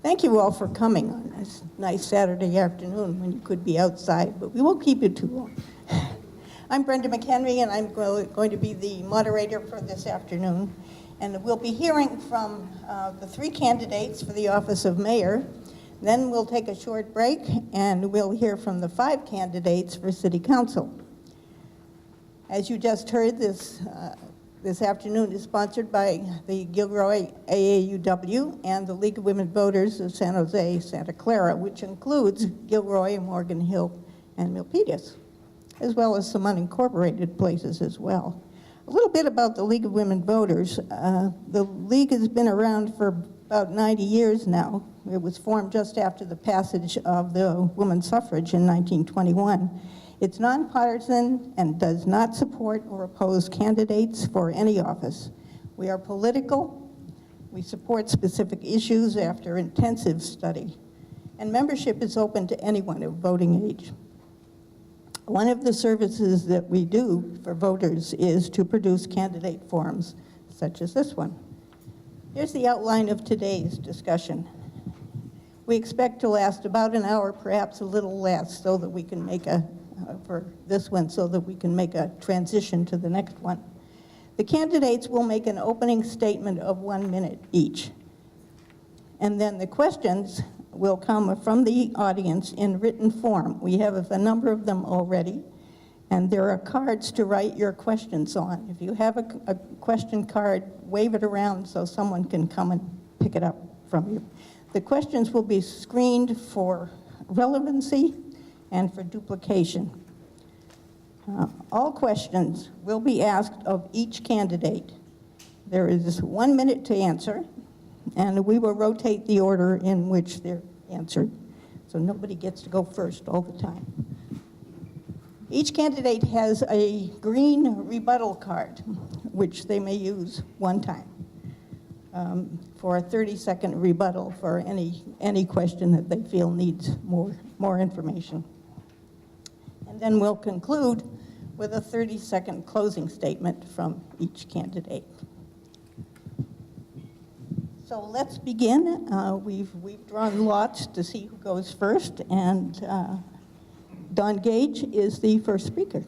Thank you all for coming on this nice Saturday afternoon when you could be outside, but we won't keep you too long. I'm Brenda McHenry, and I'm going to be the moderator for this afternoon. And we'll be hearing from the three candidates for the office of mayor. Then we'll take a short break, and we'll hear from the 5 candidates for city council. As you just heard, this afternoon is sponsored by the Gilroy AAUW and the League of Women Voters of San Jose, Santa Clara, which includes Gilroy, Morgan Hill, and Milpitas, as well as some unincorporated places as well. A little bit about the League of Women Voters. The League has been around for about 90 years now. It was formed just after the passage of the women's suffrage in 1921. It's nonpartisan and does not support or oppose candidates for any office. We are political. We support specific issues after intensive study. And membership is open to anyone of voting age. One of the services that we do for voters is to produce candidate forms, such as this one. Here's the outline of today's discussion. We expect to last about an hour, perhaps a little less, so that we can make for this one, so that we can make a transition to the next one. The candidates will make an opening statement of 1 minute each. And then the questions will come from the audience in written form. We have a number of them already, and there are cards to write your questions on. If you have a question card, wave it around so someone can come and pick it up from you. The questions will be screened for relevancy and for duplication. All questions will be asked of each candidate. There is 1 minute to answer, and we will rotate the order in which they're answered, so nobody gets to go first all the time. Each candidate has a green rebuttal card, which they may use one time for a 30-second rebuttal for any question that they feel needs more information. And then we'll conclude with a 30-second closing statement from each candidate. So let's begin. We've drawn lots to see who goes first, and Don Gage is the first speaker.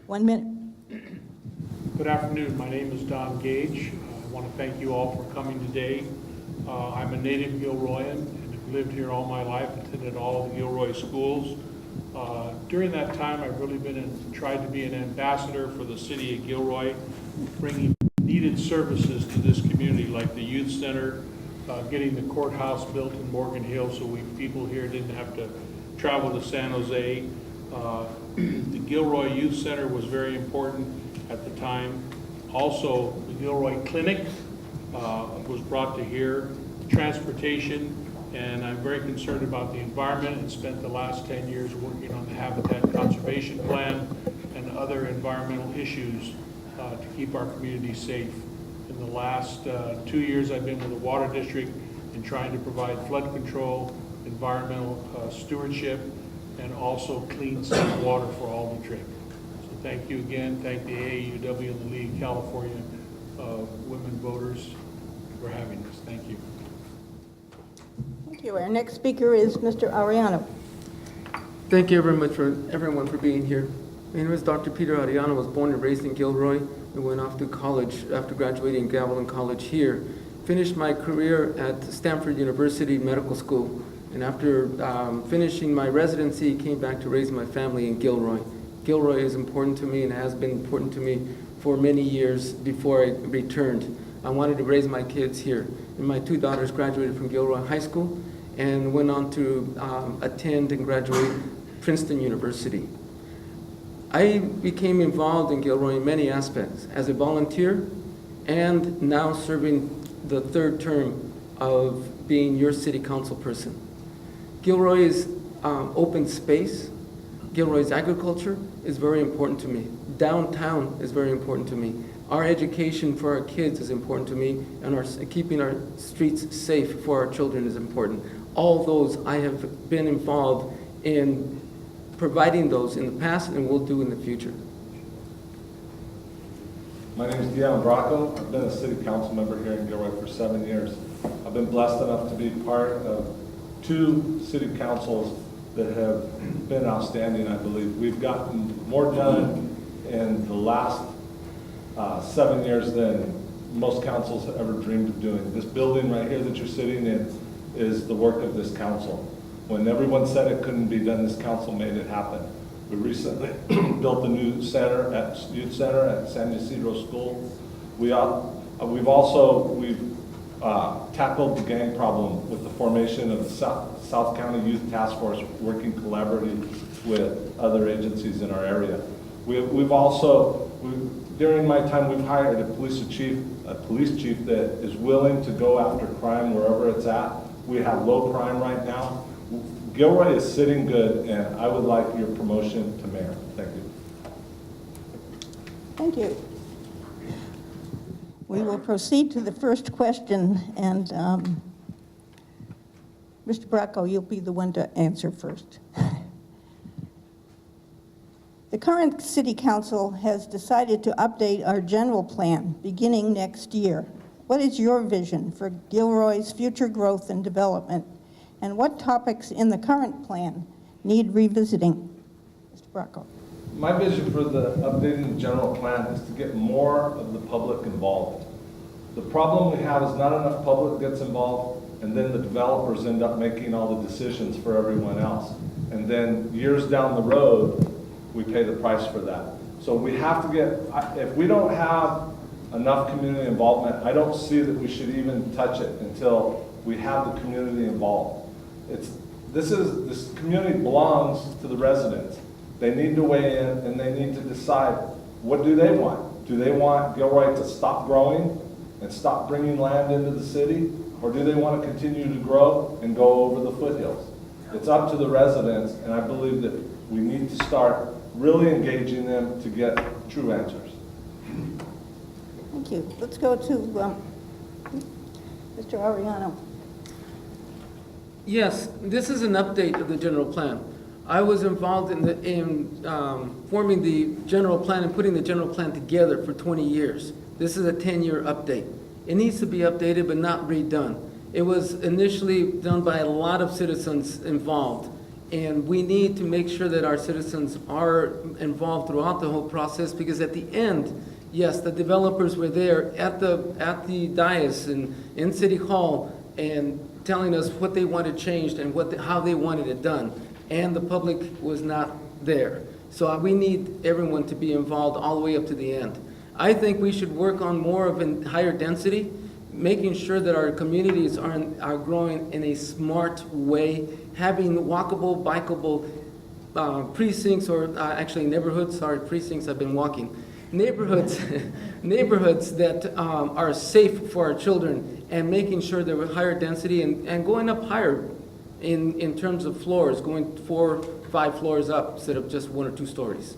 1 minute. Good afternoon. My name is Don Gage. I want to thank you all for coming today. I'm a native Gilroyan and have lived here all my life, attended all of the Gilroy schools. During that time, I've really tried to be an ambassador for the city of Gilroy, bringing needed services to this community, like the youth center, getting the courthouse built in Morgan Hill so people here didn't have to travel to San Jose. The Gilroy Youth Center was very important at the time. Also, the Gilroy Clinic was brought to here. Transportation, and I'm very concerned about the environment and spent the last 10 years working on the Habitat Conservation Plan and other environmental issues to keep our community safe. In the last 2 years, I've been with the Water District in trying to provide flood control, environmental stewardship, and also clean, safe water for all the trip. So thank you again. Thank the AAUW and the League of California Women Voters for having us. Thank you. Thank you. Our next speaker is Mr. Arellano. Thank you very much for everyone for being here. My name is Dr. Peter Arellano. I was born and raised in Gilroy and went off to college after graduating Gavilan College here. Finished my career at Stanford University Medical School, and after finishing my residency, came back to raise my family in Gilroy. Gilroy is important to me and has been important to me for many years before I returned. I wanted to raise my kids here. And my 2 daughters graduated from Gilroy High School and went on to attend and graduate Princeton University. I became involved in Gilroy in many aspects, as a volunteer and now serving the 3rd term of being your city council person. Gilroy's open space, Gilroy's agriculture is very important to me. Downtown is very important to me. Our education for our kids is important to me, and keeping our streets safe for our children is important. All those I have been involved in providing those in the past and will do in the future. My name is Dion Bracco. I've been a city council member here in Gilroy for 7 years. I've been blessed enough to be part of 2 city councils that have been outstanding, I believe. We've gotten more done in the last 7 years than most councils have ever dreamed of doing. This building right here that you're sitting in is the work of this council. When everyone said it couldn't be done, this council made it happen. We recently built a new youth center at San Ysidro School. We've tackled the gang problem with the formation of the South County Youth Task Force, working collaboratively with other agencies in our area. During my time, we've hired a police chief that is willing to go after crime wherever it's at. We have low crime right now. Gilroy is sitting good, and I would like your promotion to mayor. Thank you. Thank you. We will proceed to the first question, and Mr. Bracco, you'll be the one to answer first. The current city council has decided to update our general plan beginning next year. What is your vision for Gilroy's future growth and development? And what topics in the current plan need revisiting? Mr. Bracco. My vision for updating the general plan is to get more of the public involved. The problem we have is not enough public gets involved, and then the developers end up making all the decisions for everyone else. And then years down the road, we pay the price for that. So we have to if we don't have enough community involvement, I don't see that we should even touch it until we have the community involved. This community belongs to the residents. They need to weigh in, and they need to decide, what do they want? Do they want Gilroy to stop growing and stop bringing land into the city? Or do they want to continue to grow and go over the foothills? It's up to the residents, and I believe that we need to start really engaging them to get true answers. Thank you. Let's go to Mr. Arellano. Yes, this is an update of the general plan. I was involved in forming the general plan and putting the general plan together for 20 years. This is a 10-year update. It needs to be updated but not redone. It was initially done by a lot of citizens involved, and we need to make sure that our citizens are involved throughout the whole process, because at the end, yes, the developers were there at the dais and in City Hall and telling us what they wanted changed and how they wanted it done, and the public was not there. So we need everyone to be involved all the way up to the end. I think we should work on more of a higher density, making sure that our communities are growing in a smart way, having walkable, bikeable precincts, or actually neighborhoods, sorry, precincts, I've been walking. Neighborhoods that are safe for our children, and making sure that we're higher density and going up higher in terms of floors, going 4 or 5 floors up instead of just 1 or 2 stories.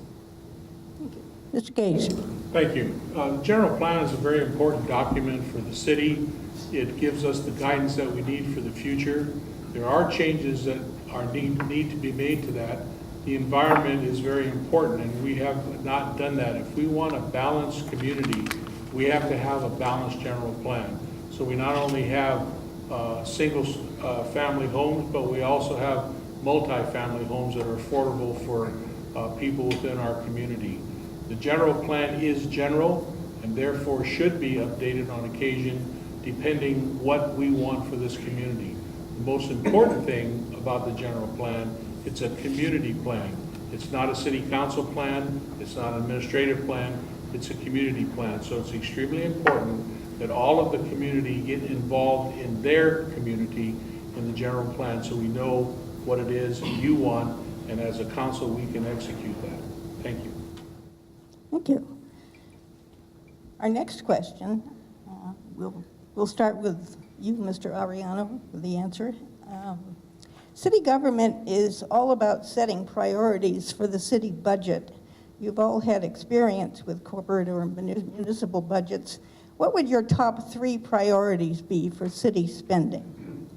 Mr. Gage. Thank you. The general plan is a very important document for the city. It gives us the guidance that we need for the future. There are changes that need to be made to that. The environment is very important, and we have not done that. If we want a balanced community, we have to have a balanced general plan. So we not only have single family homes, but we also have multi-family homes that are affordable for people within our community. The general plan is general, and therefore should be updated on occasion depending what we want for this community. The most important thing about the general plan, it's a community plan. It's not a city council plan, it's not an administrative plan, it's a community plan. So it's extremely important that all of the community get involved in their community in the general plan, so we know what it is you want, and as a council we can execute that. Thank you. Thank you. Our next question, we'll start with you, Mr. Arellano, with the answer. City government is all about setting priorities for the city budget. You've all had experience with corporate or municipal budgets. What would your top 3 priorities be for city spending?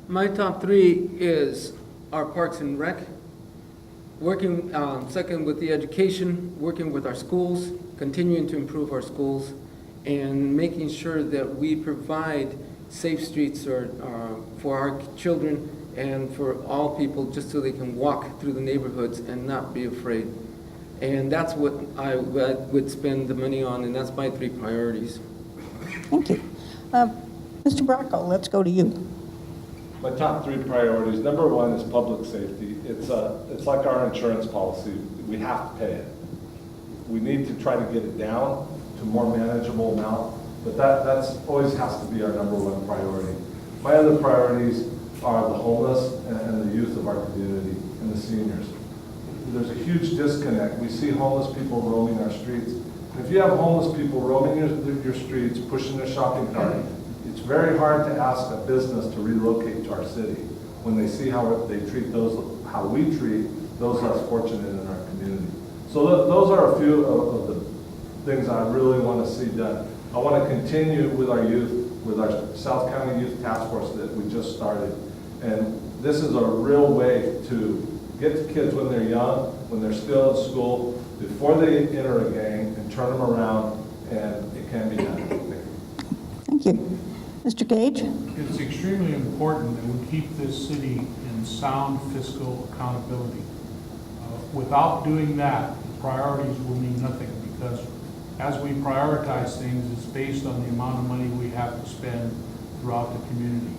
My top 3 is our Parks and Rec, working, second, with the education, working with our schools, continuing to improve our schools, and making sure that we provide safe streets for our children and for all people, just so they can walk through the neighborhoods and not be afraid. And that's what I would spend the money on, and that's my 3 priorities. Thank you. Mr. Bracco, let's go to you. My top 3 priorities, number 1 is public safety. It's like our insurance policy. We have to pay it. We need to try to get it down to a more manageable amount, but that's always has to be our number 1 priority. My other priorities are the homeless and the youth of our community and the seniors. There's a huge disconnect. We see homeless people roaming our streets. If you have homeless people roaming your streets, pushing their shopping cart, it's very hard to ask a business to relocate to our city when they see how they treat how we treat those less fortunate in our community. So those are a few of the things I really want to see done. I want to continue with our youth, with our South County Youth Task Force that we just started. And this is a real way to get to kids when they're young, when they're still in school, before they enter a gang, and turn them around, and it can be done. Thank you. Mr. Gage? It's extremely important that we keep this city in sound fiscal accountability. Without doing that, the priorities will mean nothing, because as we prioritize things, it's based on the amount of money we have to spend throughout the community.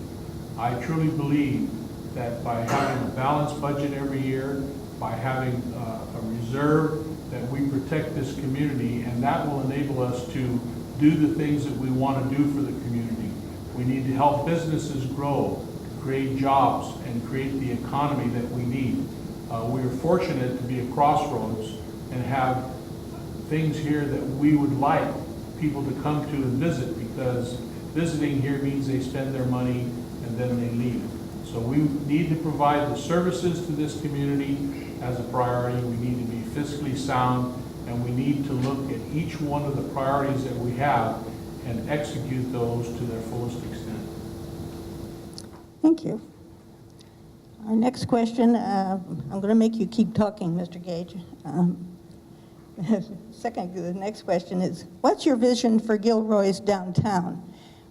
I truly believe that by having a balanced budget every year, by having a reserve, that we protect this community, and that will enable us to do the things that we want to do for the community. We need to help businesses grow, create jobs, and create the economy that we need. We are fortunate to be a crossroads and have things here that we would like people to come to and visit, because visiting here means they spend their money and then they leave. So we need to provide the services to this community as a priority. We need to be fiscally sound, and we need to look at each one of the priorities that we have and execute those to their fullest extent. Thank you. Our next question, I'm going to make you keep talking, Mr. Gage. The next question is, what's your vision for Gilroy's downtown?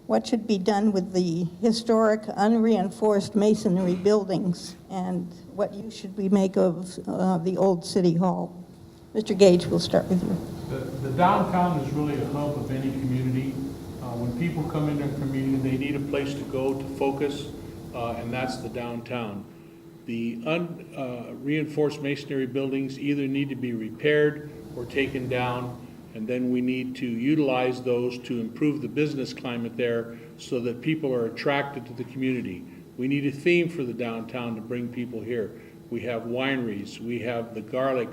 What should be done with the historic unreinforced masonry buildings, and what use should we make of the old city hall? Mr. Gage, we'll start with you. The downtown is really a hub of any community. When people come into a community, they need a place to go to focus, and that's the downtown. The reinforced masonry buildings either need to be repaired or taken down, and then we need to utilize those to improve the business climate there so that people are attracted to the community. We need a theme for the downtown to bring people here. We have wineries, we have the garlic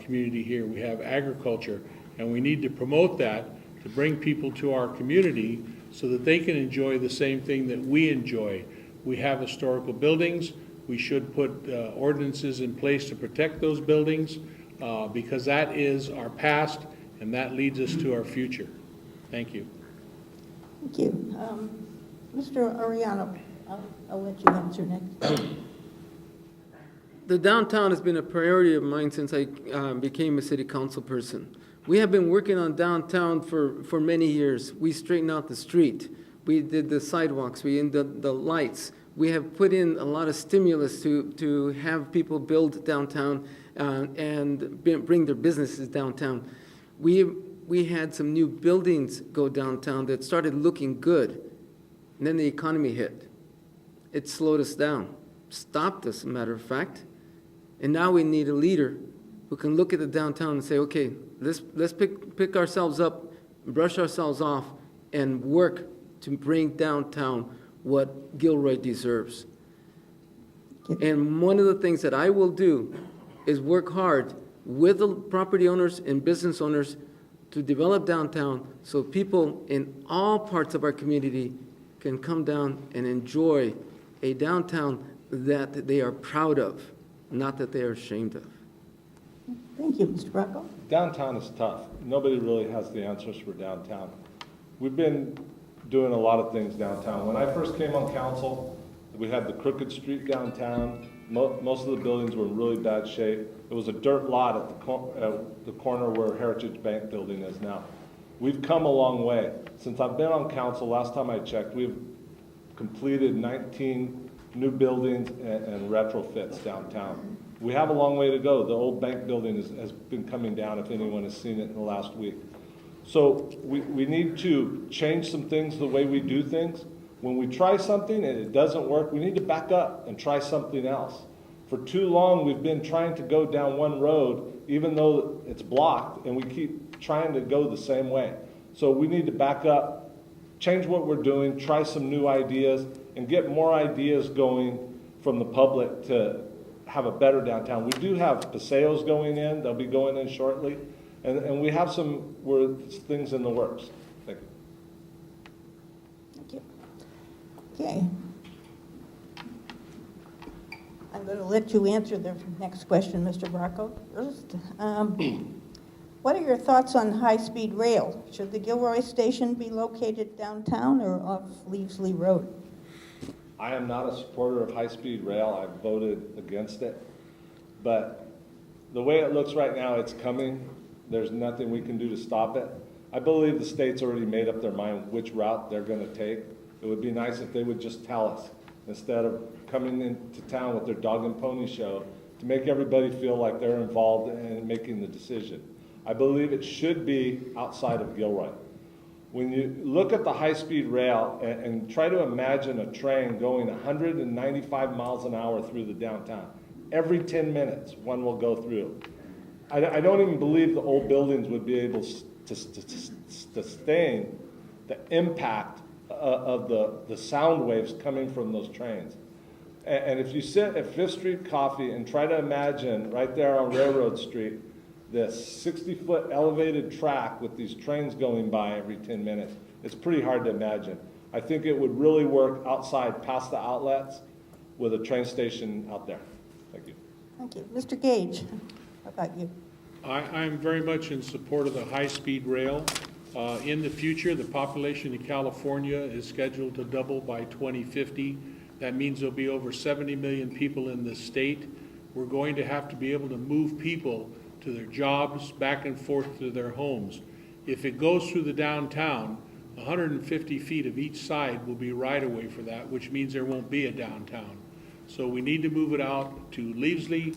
community here, we have agriculture, and we need to promote that to bring people to our community so that they can enjoy the same thing that we enjoy. We have historical buildings. We should put ordinances in place to protect those buildings because that is our past, and that leads us to our future. Thank you. Thank you. Mr. Arellano, I'll let you answer next. The downtown has been a priority of mine since I became a city council person. We have been working on downtown for many years. We straightened out the street. We did the sidewalks. We did the lights. We have put in a lot of stimulus to have people build downtown and bring their businesses downtown. We had some new buildings go downtown that started looking good, and then the economy hit. It slowed us down, stopped us, as a matter of fact. And now we need a leader who can look at the downtown and say, okay, let's pick ourselves up, brush ourselves off, and work to bring downtown what Gilroy deserves. And one of the things that I will do is work hard with the property owners and business owners to develop downtown so people in all parts of our community can come down and enjoy a downtown that they are proud of, not that they are ashamed of. Thank you, Mr. Bracco. Downtown is tough. Nobody really has the answers for downtown. We've been doing a lot of things downtown. When I first came on council, we had the Crooked Street downtown. Most of the buildings were in really bad shape. It was a dirt lot at the corner where Heritage Bank building is now. We've come a long way. Since I've been on council, last time I checked, we've completed 19 new buildings and retrofits downtown. We have a long way to go. The old bank building has been coming down, if anyone has seen it in the last week. So we need to change some things the way we do things. When we try something and it doesn't work, we need to back up and try something else. For too long, we've been trying to go down one road, even though it's blocked, and we keep trying to go the same way. So we need to back up, change what we're doing, try some new ideas, and get more ideas going from the public to have a better downtown. We do have paseos going in. They'll be going in shortly. And we have some things in the works. Thank you. Thank you. Okay. I'm going to let you answer the next question, Mr. Bracco, first. What are your thoughts on high-speed rail? Should the Gilroy station be located downtown or off Leavesley Road? I am not a supporter of high-speed rail. I voted against it. But the way it looks right now, it's coming. There's nothing we can do to stop it. I believe the state's already made up their mind which route they're going to take. It would be nice if they would just tell us, instead of coming into town with their dog and pony show, to make everybody feel like they're involved in making the decision. I believe it should be outside of Gilroy. When you look at the high-speed rail and try to imagine a train going 195 miles an hour through the downtown, every 10 minutes one will go through. I don't even believe the old buildings would be able to sustain the impact of the sound waves coming from those trains. And if you sit at 5th Street Coffee and try to imagine right there on Railroad Street, this 60-foot elevated track with these trains going by every 10 minutes, it's pretty hard to imagine. I think it would really work outside past the outlets with a train station out there. Thank you. Thank you. Mr. Gage, how about you? I'm very much in support of the high-speed rail. In the future, the population in California is scheduled to double by 2050. That means there'll be over 70 million people in the state. We're going to have to be able to move people to their jobs, back and forth to their homes. If it goes through the downtown, 150 feet of each side will be right-of-way for that, which means there won't be a downtown. So we need to move it out to Leavesley,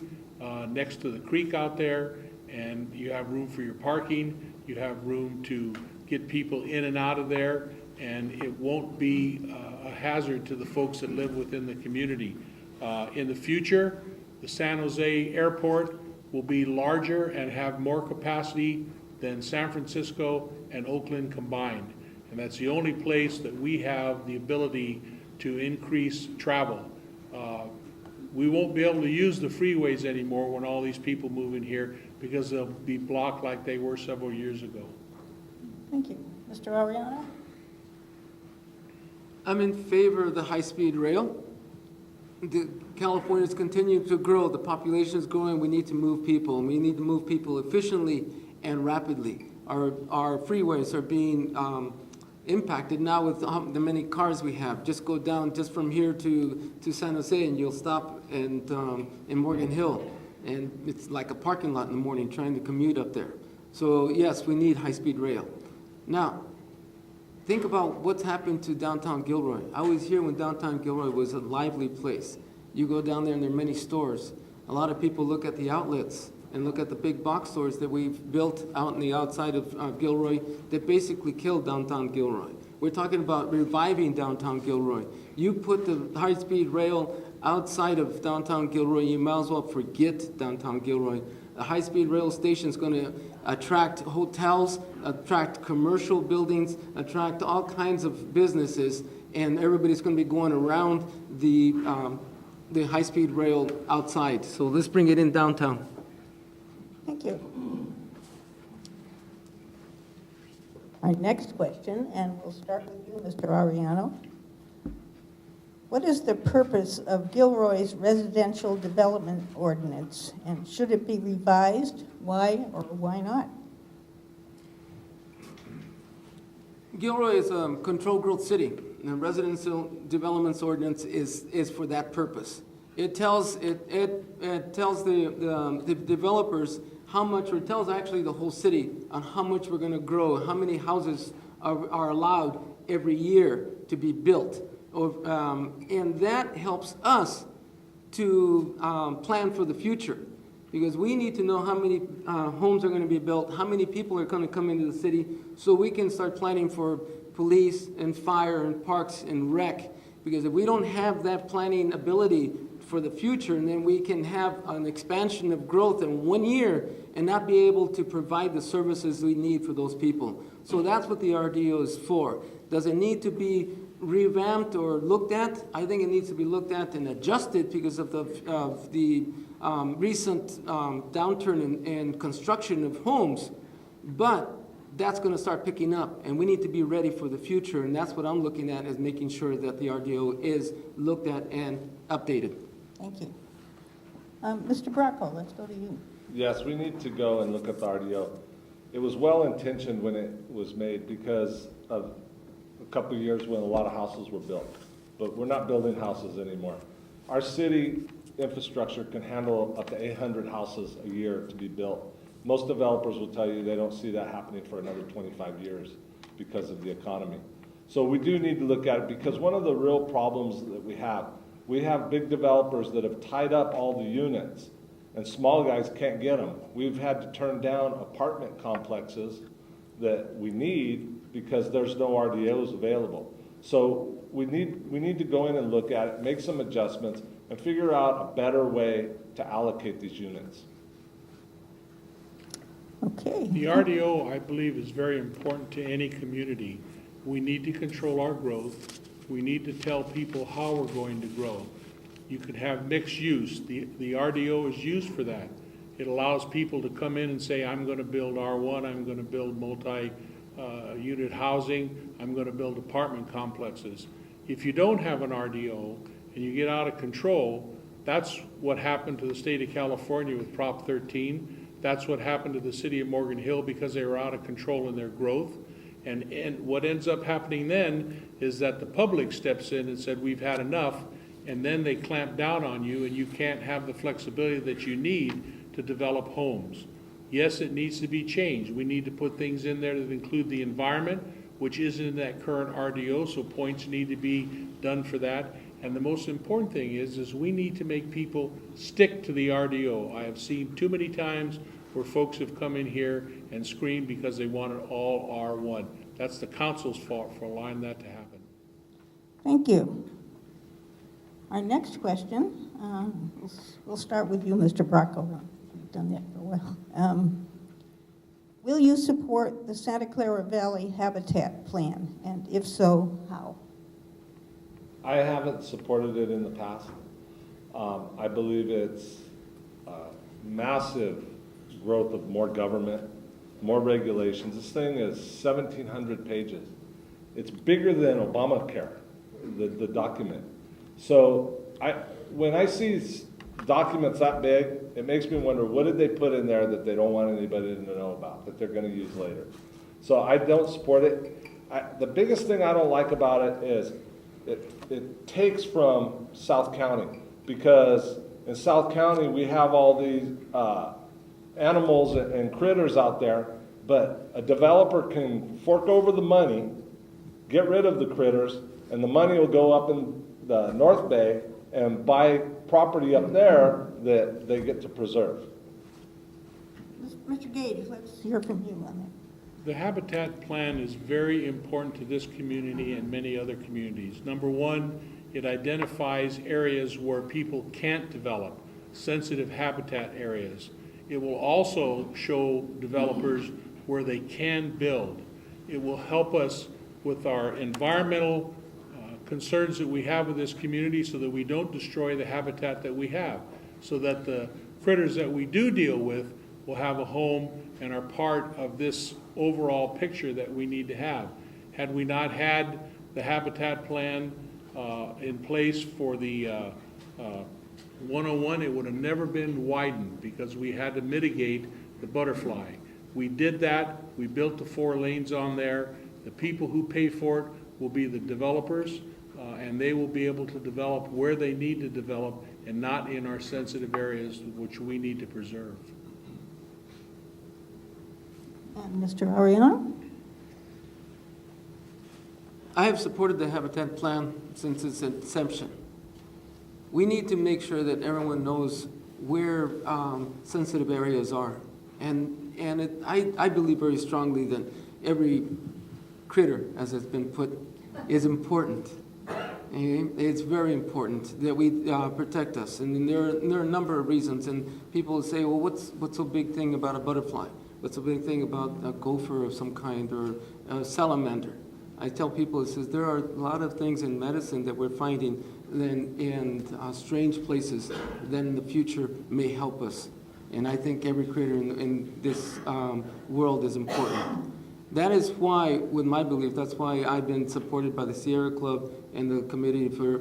next to the creek out there, and you have room for your parking, you have room to get people in and out of there, and it won't be a hazard to the folks that live within the community. In the future, the San Jose airport will be larger and have more capacity than San Francisco and Oakland combined. And that's the only place that we have the ability to increase travel. We won't be able to use the freeways anymore when all these people move in here because they'll be blocked like they were several years ago. Thank you. Mr. Arellano? I'm in favor of the high-speed rail. California's continuing to grow. The population is growing. We need to move people, and we need to move people efficiently and rapidly. Our freeways are being impacted now with the many cars we have. Just go down just from here to San Jose, and you'll stop in Morgan Hill, and it's like a parking lot in the morning trying to commute up there. So yes, we need high-speed rail. Now, think about what's happened to downtown Gilroy. I was here when downtown Gilroy was a lively place. You go down there and there are many stores. A lot of people look at the outlets and look at the big box stores that we've built out in the outside of Gilroy that basically killed downtown Gilroy. We're talking about reviving downtown Gilroy. You put the high-speed rail outside of downtown Gilroy, you might as well forget downtown Gilroy. A high-speed rail station is going to attract hotels, attract commercial buildings, attract all kinds of businesses, and everybody's going to be going around the high-speed rail outside. So let's bring it in downtown. Thank you. Our next question, and we'll start with you, Mr. Arellano. What is the purpose of Gilroy's residential development ordinance, and should it be revised? Why or why not? Gilroy is a controlled growth city. The residential developments ordinance is for that purpose. It tells it tells the developers how much, or it tells actually the whole city on how much we're going to grow, how many houses are allowed every year to be built, and that helps us to plan for the future, because we need to know how many homes are going to be built, how many people are going to come into the city, so we can start planning for police and fire and parks and rec. Because if we don't have that planning ability for the future, and then we can have an expansion of growth in 1 year and not be able to provide the services we need for those people. So that's what the RDO is for. Does it need to be revamped or looked at? I think it needs to be looked at and adjusted because of the recent downturn in construction of homes. But that's going to start picking up, and we need to be ready for the future, and that's what I'm looking at, is making sure that the RDO is looked at and updated. Thank you. Mr. Bracco, let's go to you. Yes, we need to go and look at the RDO. It was well-intentioned when it was made because of a couple of years when a lot of houses were built, but we're not building houses anymore. Our city infrastructure can handle up to 800 houses a year to be built. Most developers will tell you they don't see that happening for another 25 years because of the economy. So we do need to look at it, because one of the real problems that we have big developers that have tied up all the units, and small guys can't get them. We've had to turn down apartment complexes that we need because there's no RDOs available. So we need to go in and look at it, make some adjustments, and figure out a better way to allocate these units. Okay. The RDO, I believe, is very important to any community. We need to control our growth. We need to tell people how we're going to grow. You could have mixed use. The RDO is used for that. It allows people to come in and say, I'm going to build R1, I'm going to build multi-unit housing, I'm going to build apartment complexes. If you don't have an RDO and you get out of control, that's what happened to the state of California with Prop 13. That's what happened to the city of Morgan Hill because they were out of control in their growth. And what ends up happening then is that the public steps in and said, we've had enough, and then they clamp down on you, and you can't have the flexibility that you need to develop homes. Yes, it needs to be changed. We need to put things in there that include the environment, which isn't in that current RDO, so points need to be done for that. And the most important thing is we need to make people stick to the RDO. I have seen too many times where folks have come in here and screamed because they want it all R1. That's the council's fault for allowing that to happen. Thank you. Our next question, we'll start with you, Mr. Bracco. You've done that for a while. Will you support the Santa Clara Valley Habitat Plan? And if so, how? I haven't supported it in the past. I believe it's massive growth of more government, more regulations. This thing is 1,700 pages. It's bigger than Obamacare, the document. So when I see documents that big, it makes me wonder, what did they put in there that they don't want anybody to know about, that they're going to use later? So I don't support it. The biggest thing I don't like about it is it takes from South County, because in South County we have all these animals and critters out there, but a developer can fork over the money, get rid of the critters, and the money will go up in the North Bay and buy property up there that they get to preserve. Mr. Gage, let's hear from you on that. The Habitat Plan is very important to this community and many other communities. Number one, it identifies areas where people can't develop, sensitive habitat areas. It will also show developers where they can build. It will help us with our environmental concerns that we have with this community so that we don't destroy the habitat that we have, so that the critters that we do deal with will have a home and are part of this overall picture that we need to have. Had we not had the Habitat Plan in place for the 101, it would have never been widened because we had to mitigate the butterfly. We did that. We built the 4 lanes on there. The people who pay for it will be the developers, and they will be able to develop where they need to develop and not in our sensitive areas, which we need to preserve. And Mr. Arellano? I have supported the Habitat Plan since its inception. We need to make sure that everyone knows where sensitive areas are. I believe very strongly that every critter, as it's been put, is important. It's very important that we protect us. And there are a number of reasons. And people say, well, what's so big thing about a butterfly? What's the big thing about a gopher of some kind or a salamander? I tell people, it says there are a lot of things in medicine that we're finding in strange places that in the future may help us. And I think every critter in this world is important. That is why, with my belief, that's why I've been supported by the Sierra Club and the Committee for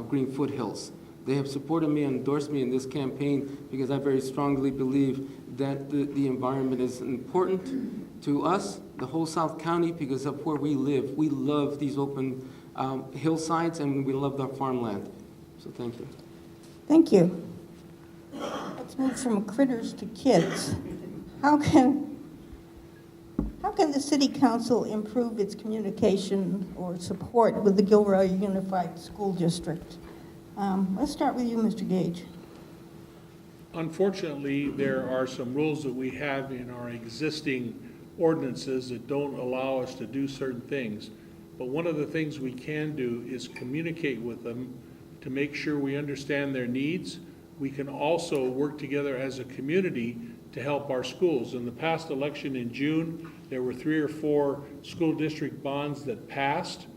Green Foothills. They have supported me and endorsed me in this campaign because I very strongly believe that the environment is important to us, the whole South County, because of where we live. We love these open hillsides and we love our farmland. So thank you. Thank you. Let's move from critters to kids. How can the City Council improve its communication or support with the Gilroy Unified School District? Let's start with you, Mr. Gage. Unfortunately, there are some rules that we have in our existing ordinances that don't allow us to do certain things. But one of the things we can do is communicate with them to make sure we understand their needs. We can also work together as a community to help our schools. In the past election in June, there were 3 or 4 school district bonds that passed,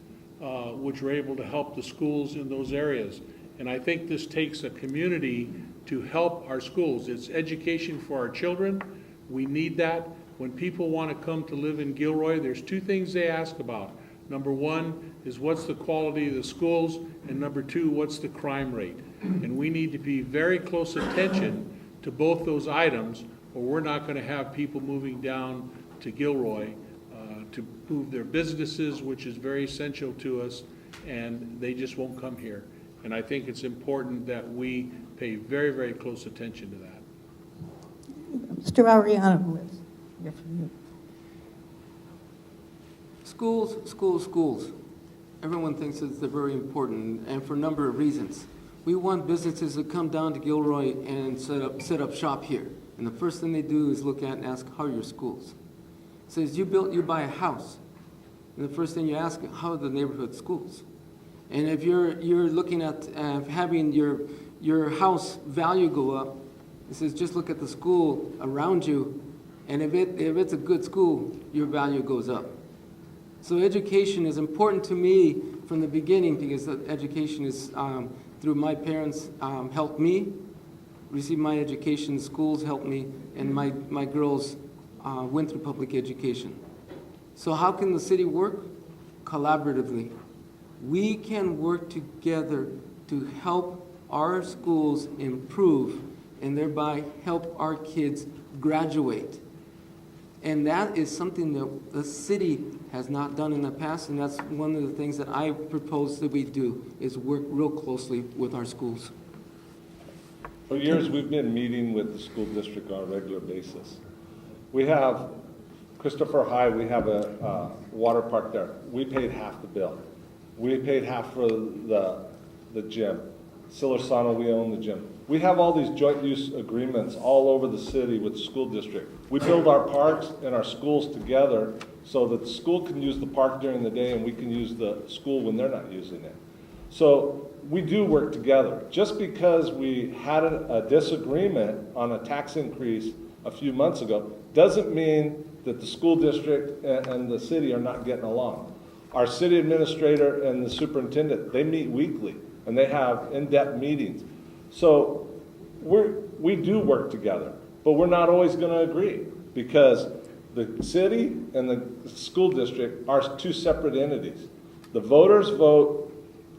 which were able to help the schools in those areas. And I think this takes a community to help our schools. It's education for our children. We need that. When people want to come to live in Gilroy, there's 2 things they ask about. Number 1 is what's the quality of the schools, and number 2, what's the crime rate? And we need to be very close attention to both those items, or we're not going to have people moving down to Gilroy to move their businesses, which is very essential to us, and they just won't come here. And I think it's important that we pay very, very close attention to that. Mr. Arellano, let's hear from you. Schools, schools, schools. Everyone thinks that they're very important, and for a number of reasons. We want businesses to come down to Gilroy and set up shop here. And the first thing they do is look at and ask, how are your schools? It says, you buy a house. And the first thing you ask, how are the neighborhood schools? And if you're looking at having your house value go up, it says, just look at the school around you. And if it's a good school, your value goes up. So education is important to me from the beginning because education is, through my parents, helped me receive my education, schools helped me, and my girls went through public education. So how can the city work? Collaboratively. We can work together to help our schools improve and thereby help our kids graduate. And that is something that the city has not done in the past, and that's one of the things that I propose that we do, is work real closely with our schools. For years, we've been meeting with the school district on a regular basis. We have Christopher High, we have a water park there. We paid half the bill. We paid half for the gym. Silersano, we own the gym. We have all these joint use agreements all over the city with the school district. We build our parks and our schools together so that the school can use the park during the day and we can use the school when they're not using it. So we do work together. Just because we had a disagreement on a tax increase a few months ago doesn't mean that the school district and the city are not getting along. Our city administrator and the superintendent, they meet weekly and they have in-depth meetings. So we do work together, but we're not always going to agree because the city and the school district are 2 separate entities. The voters vote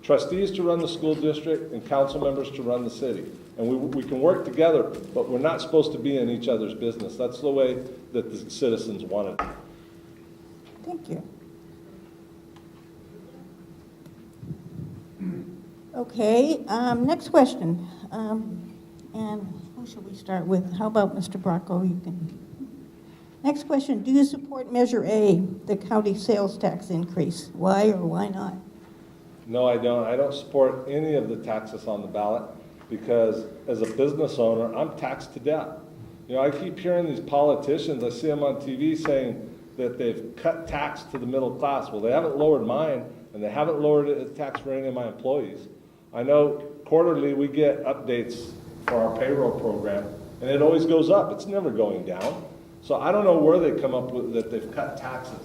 trustees to run the school district and council members to run the city. And we can work together, but we're not supposed to be in each other's business. That's the way that the citizens want it. Thank you. Okay, next question. And who should we start with? How about Mr. Bracco? You can. Next question, do you support Measure A, the county sales tax increase? Why or why not? No, I don't. I don't support any of the taxes on the ballot because as a business owner, I'm taxed to death. You know, I keep hearing these politicians, I see them on TV saying that they've cut tax to the middle class. Well, they haven't lowered mine, and they haven't lowered the tax for any of my employees. I know quarterly we get updates for our payroll program, and it always goes up. It's never going down. So I don't know where they come up with that they've cut taxes.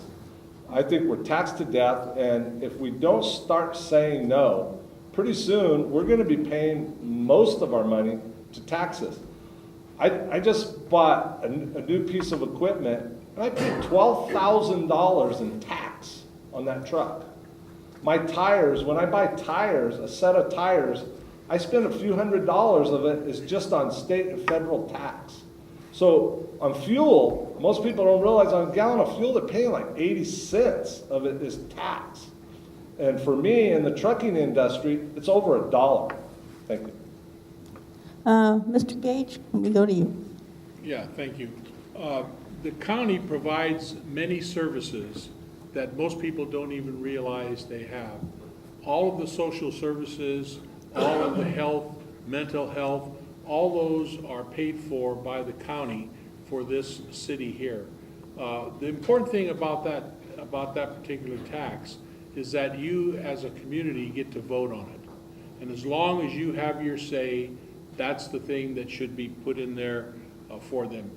I think we're taxed to death, and if we don't start saying no, pretty soon we're going to be paying most of our money to taxes. I just bought a new piece of equipment, and I paid $12,000 in tax on that truck. My tires, when I buy tires, a set of tires, I spend a few $100s of it is just on state and federal tax. So on fuel, most people don't realize on a gallon of fuel, they're paying like 80 cents of it is tax. And for me, in the trucking industry, it's over $1. Thank you. Mr. Gage, can we go to you? Yeah, thank you. The county provides many services that most people don't even realize they have. All of the social services, all of the health, mental health, all those are paid for by the county for this city here. The important thing about that particular tax is that you as a community get to vote on it. And as long as you have your say, that's the thing that should be put in there for them.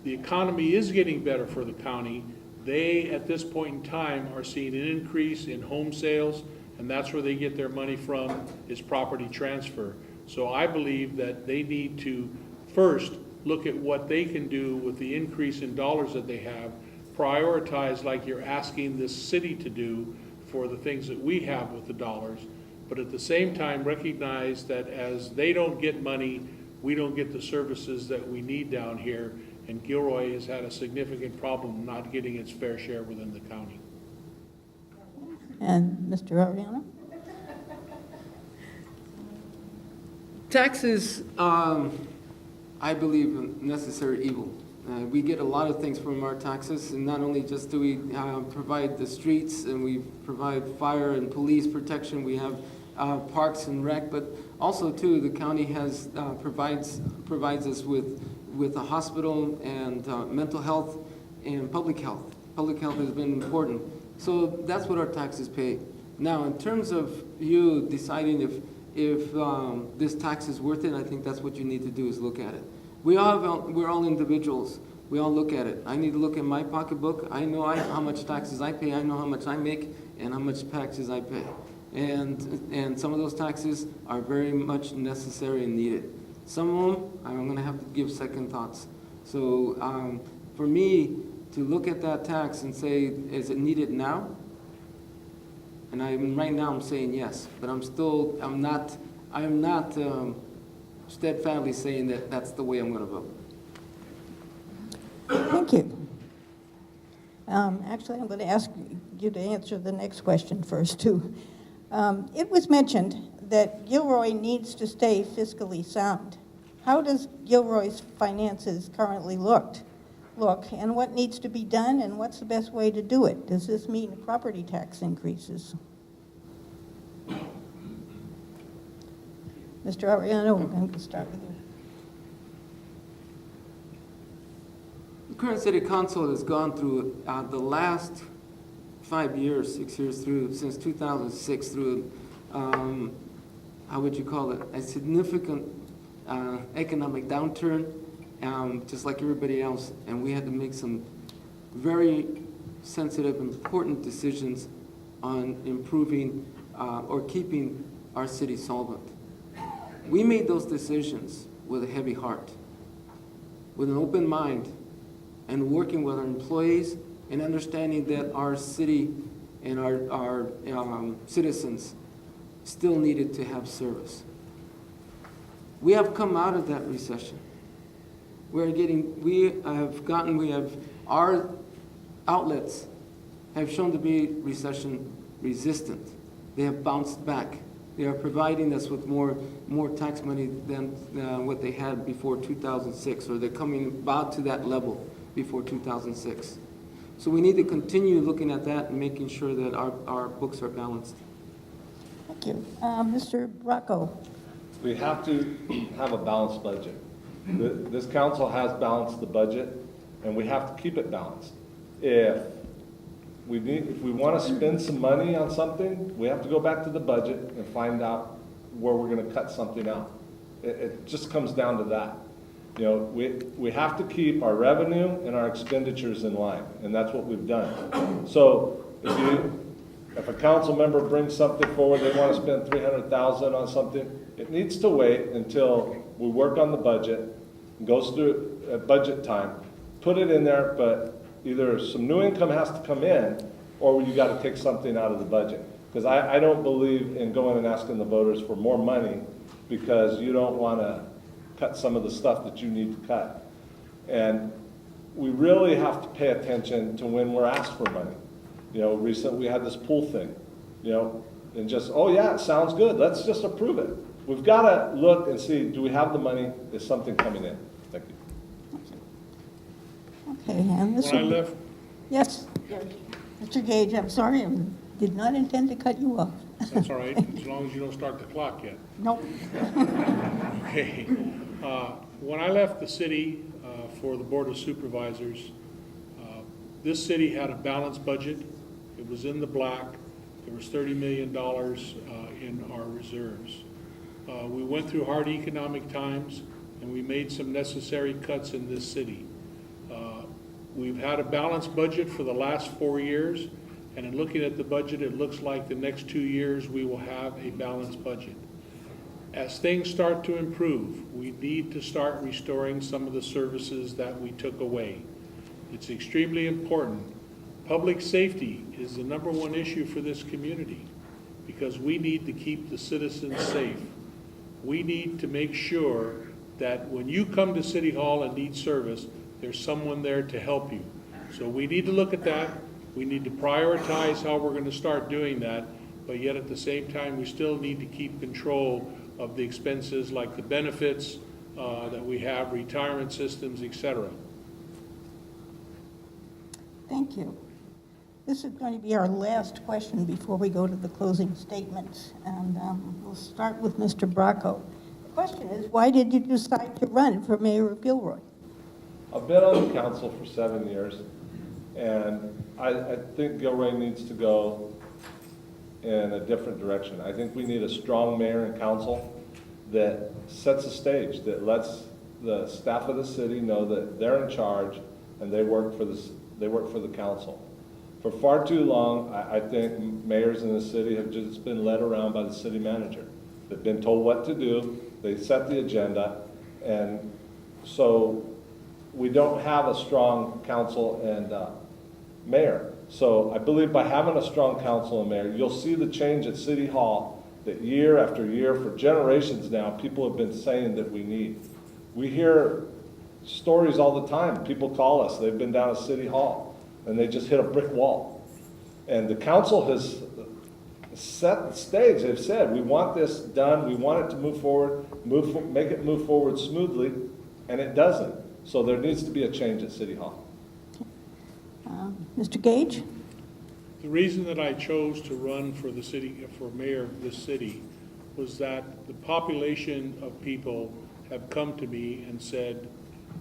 The economy is getting better for the county. They, at this point in time, are seeing an increase in home sales, and that's where they get their money from, is property transfer. So I believe that they need to first look at what they can do with the increase in dollars that they have, prioritize like you're asking this city to do for the things that we have with the dollars, but at the same time recognize that as they don't get money, we don't get the services that we need down here, and Gilroy has had a significant problem not getting its fair share within the county. And Mr. Arellano? Taxes, I believe, a necessary evil. We get a lot of things from our taxes, and not only just do we provide the streets and we provide fire and police protection, we have parks and rec, but also too the county has provides us with a hospital and mental health and public health. Public health has been important, so that's what our taxes pay. Now, in terms of you deciding if this tax is worth it, I think that's what you need to do is look at it. We're all individuals. We all look at it. I need to look at my pocketbook. I know how much taxes I pay. I know how much I make and how much taxes I pay. And some of those taxes are very much necessary and needed. Some of them, I'm going to have to give second thoughts. So for me to look at that tax and say, is it needed now? And right now I'm saying yes, but I'm not steadfastly saying that that's the way I'm going to vote. Thank you. Actually, I'm going to ask you to answer the next question first, too. It was mentioned that Gilroy needs to stay fiscally sound. How does Gilroy's finances currently look, and what needs to be done, and what's the best way to do it? Does this mean property tax increases? Mr. Arellano, I'm going to start with you. The current city council has gone through the last 5 years, 6 years through, since 2006 through, how would you call it, a significant economic downturn, just like everybody else, and we had to make some very sensitive, important decisions on improving or keeping our city solvent. We made those decisions with a heavy heart, with an open mind, and working with our employees and understanding that our city and our citizens still needed to have service. We have come out of that recession. Our outlets have shown to be recession resistant. They have bounced back. They are providing us with more tax money than what they had before 2006, or they're coming about to that level before 2006. So we need to continue looking at that and making sure that our books are balanced. Thank you. Mr. Bracco. We have to have a balanced budget. This council has balanced the budget, and we have to keep it balanced. If we want to spend some money on something, we have to go back to the budget and find out where we're going to cut something out. It just comes down to that. You know, we have to keep our revenue and our expenditures in line, and that's what we've done. So if a council member brings something forward, they want to spend $300,000 on something, it needs to wait until we work on the budget, goes through at budget time, put it in there, but either some new income has to come in, or you got to take something out of the budget. Because I don't believe in going and asking the voters for more money because you don't want to cut some of the stuff that you need to cut. And we really have to pay attention to when we're asked for money. You know, recently we had this pool thing, you know, and just, oh yeah, it sounds good, let's just approve it. We've got to look and see, do we have the money? Is something coming in? Thank you. Okay, and this When I one. left, Yes, Mr. Gage, I'm sorry, I did not intend to cut you off. that's all right, as long as you don't start the clock yet. Nope. Okay. When I left the city for the Board of Supervisors, this city had a balanced budget. It was in the black. There was $30 million in our reserves. We went through hard economic times, and we made some necessary cuts in this city. We've had a balanced budget for the last 4 years, and in looking at the budget, it looks like the next 2 years we will have a balanced budget. As things start to improve, we need to start restoring some of the services that we took away. It's extremely important. Public safety is the #1 issue for this community because we need to keep the citizens safe. We need to make sure that when you come to City Hall and need service, there's someone there to help you. So we need to look at that. We need to prioritize how we're going to start doing that, but yet at the same time, we still need to keep control of the expenses like the benefits that we have, retirement systems, etc. Thank you. This is going to be our last question before we go to the closing statements, and we'll start with Mr. Bracco. The question is, why did you decide to run for mayor of Gilroy? I've been on the council for 7 years, and I think Gilroy needs to go in a different direction. I think we need a strong mayor and council that sets a stage, that lets the staff of the city know that they're in charge and they work for the council. For far too long, I think mayors in the city have just been led around by the city manager. They've been told what to do, they set the agenda, and so we don't have a strong council and mayor. So I believe by having a strong council and mayor, you'll see the change at City Hall that year after year, for generations now, people have been saying that we need. We hear stories all the time. People call us, they've been down at City Hall, and they just hit a brick wall. And the council has set the stage. They've said, we want this done, we want it to move forward, make it move forward smoothly, and it doesn't. So there needs to be a change at City Hall. Mr. Gage? The reason that I chose to run for the city, for mayor of this city, was that the population of people have come to me and said,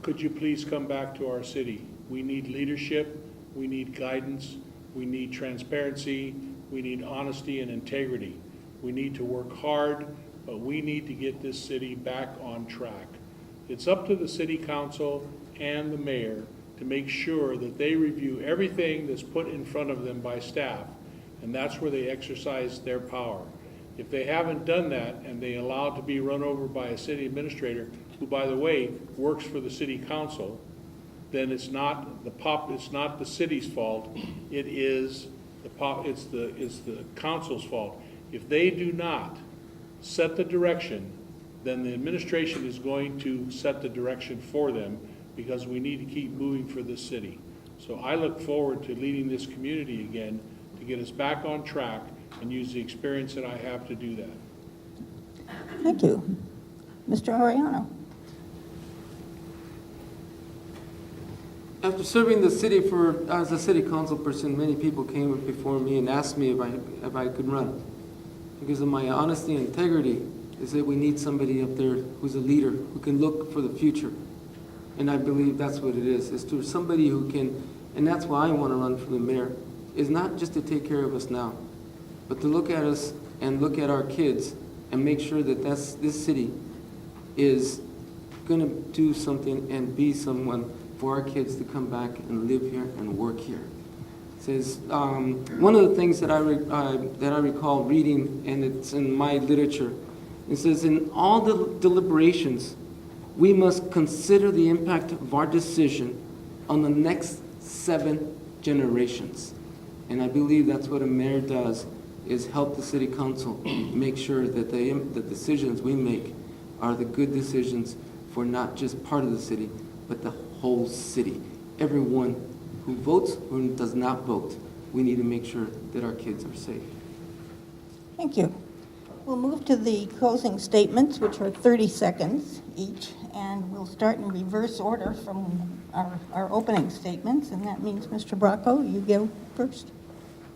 could you please come back to our city? We need leadership, we need guidance, we need transparency, we need honesty and integrity. We need to work hard, but we need to get this city back on track. It's up to the city council and the mayor to make sure that they review everything that's put in front of them by staff, and that's where they exercise their power. If they haven't done that and they allow it to be run over by a city administrator, who, by the way, works for the city council, then it's not the city's fault. It is it's the council's fault. If they do not set the direction, then the administration is going to set the direction for them, because we need to keep moving for this city. So I look forward to leading this community again to get us back on track and use the experience that I have to do that. Thank you. Mr. Arellano. After serving the city as a city council person, many people came before me and asked me if I could run. Because of my honesty and integrity, they said we need somebody up there who's a leader, who can look for the future. And I believe that's what it is to somebody who can, and that's why I want to run for the mayor, is not just to take care of us now, but to look at us and look at our kids and make sure that this city is going to do something and be someone for our kids to come back and live here and work here. It says, one of the things that I recall reading, and it's in my literature, it says, in all the deliberations, we must consider the impact of our decision on the next 7 generations. And I believe that's what a mayor does, is help the city council make sure that the decisions we make are the good decisions for not just part of the city, but the whole city. Everyone who votes or who does not vote, we need to make sure that our kids are safe. Thank you. We'll move to the closing statements, which are 30 seconds each, and we'll start in reverse order from our opening statements, and that means, Mr. Bracco, you go first.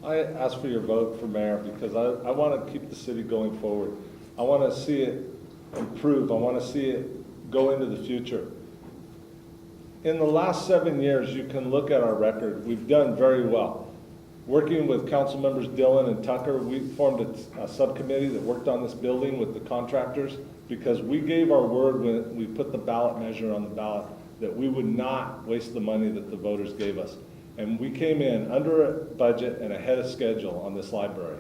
I ask for your vote for mayor because I want to keep the city going forward. I want to see it improve. I want to see it go into the future. In the last 7 years, you can look at our record. We've done very well. Working with council members Dion and Tucker, we formed a subcommittee that worked on this building with the contractors because we gave our word when we put the ballot measure on the ballot that we would not waste the money that the voters gave us. And we came in under budget and ahead of schedule on this library.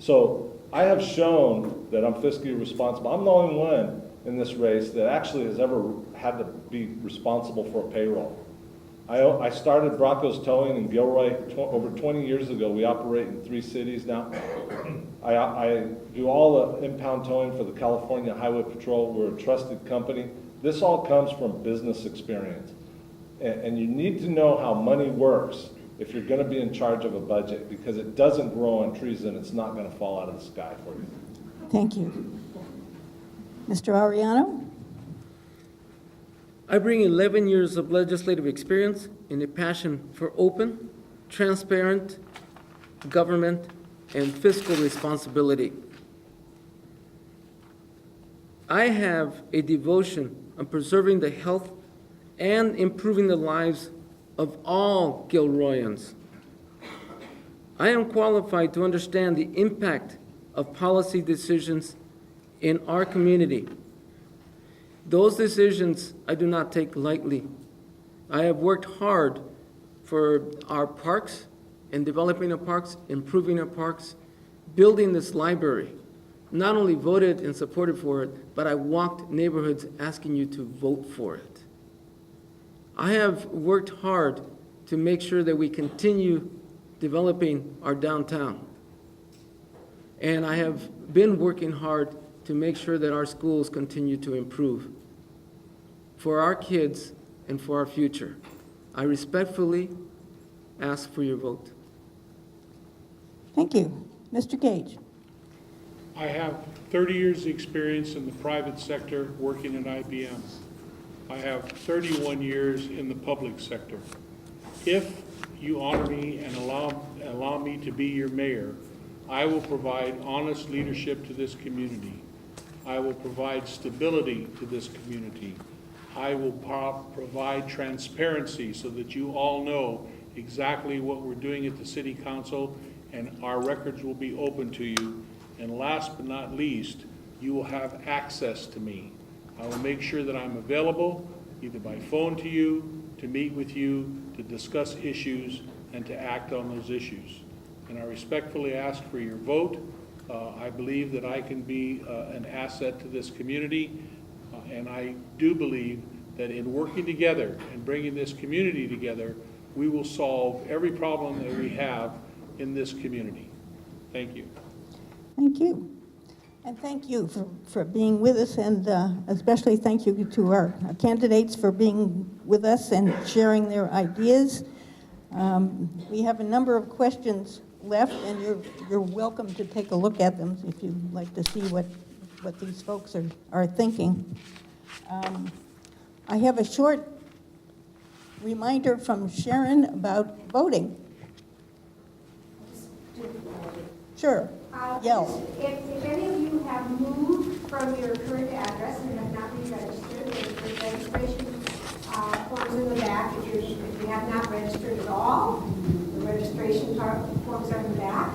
So I have shown that I'm fiscally responsible. I'm the only one in this race that actually has ever had to be responsible for a payroll. I started Bracco's Towing in Gilroy over 20 years ago. We operate in 3 cities now. I do all the impound towing for the California Highway Patrol. We're a trusted company. This all comes from business experience. And you need to know how money works if you're going to be in charge of a budget, because it doesn't grow on trees and it's not going to fall out of the sky for you. Thank you. Mr. Arellano? I bring 11 years of legislative experience and a passion for open, transparent government and fiscal responsibility. I have a devotion on preserving the health and improving the lives of all Gilroyans. I am qualified to understand the impact of policy decisions in our community. Those decisions I do not take lightly. I have worked hard for our parks and developing our parks, improving our parks, building this library. Not only voted and supported for it, but I walked neighborhoods asking you to vote for it. I have worked hard to make sure that we continue developing our downtown. And I have been working hard to make sure that our schools continue to improve for our kids and for our future. I respectfully ask for your vote. Thank you. Mr. Gage? I have 30 years' experience in the private sector working at IBM. I have 31 years in the public sector. If you honor me and allow me to be your mayor, I will provide honest leadership to this community. I will provide stability to this community. I will provide transparency so that you all know exactly what we're doing at the city council, and our records will be open to you. And last but not least, you will have access to me. I will make sure that I'm available, either by phone to you, to meet with you, to discuss issues, and to act on those issues. And I respectfully ask for your vote. I believe that I can be an asset to this community, and I do believe that in working together and bringing this community together, we will solve every problem that we have in this community. Thank you. Thank you. And thank you for being with us, and especially thank you to our candidates for being with us and sharing their ideas. We have a number of questions left, and you're welcome to take a look at them if you'd like to see what what these folks are thinking. I have a short reminder from Sharon about voting. Sure, yell. If any of you have moved from your current address and have not re-registered, there's registration forms in the back. If you have not registered at all, the registration forms are in the back.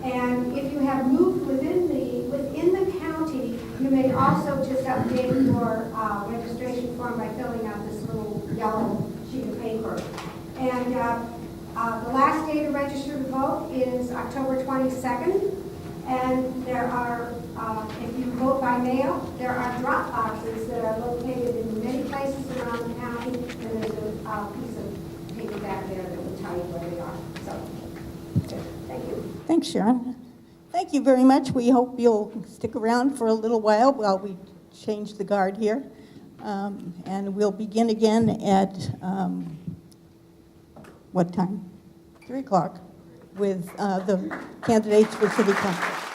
And if you have moved within the county, you may also just update your registration form by filling out this little yellow sheet of paper. And the last day to register to vote is October 22nd. And there are, if you vote by mail, there are drop boxes that are located in many places around the county. And there's a piece of paper back there that will tell you where they are. So, thank you. Thanks, Sharon. Thank you very much. We hope you'll stick around for a little while we change the guard here. And we'll begin again at what time? 3 o'clock with the candidates for city council.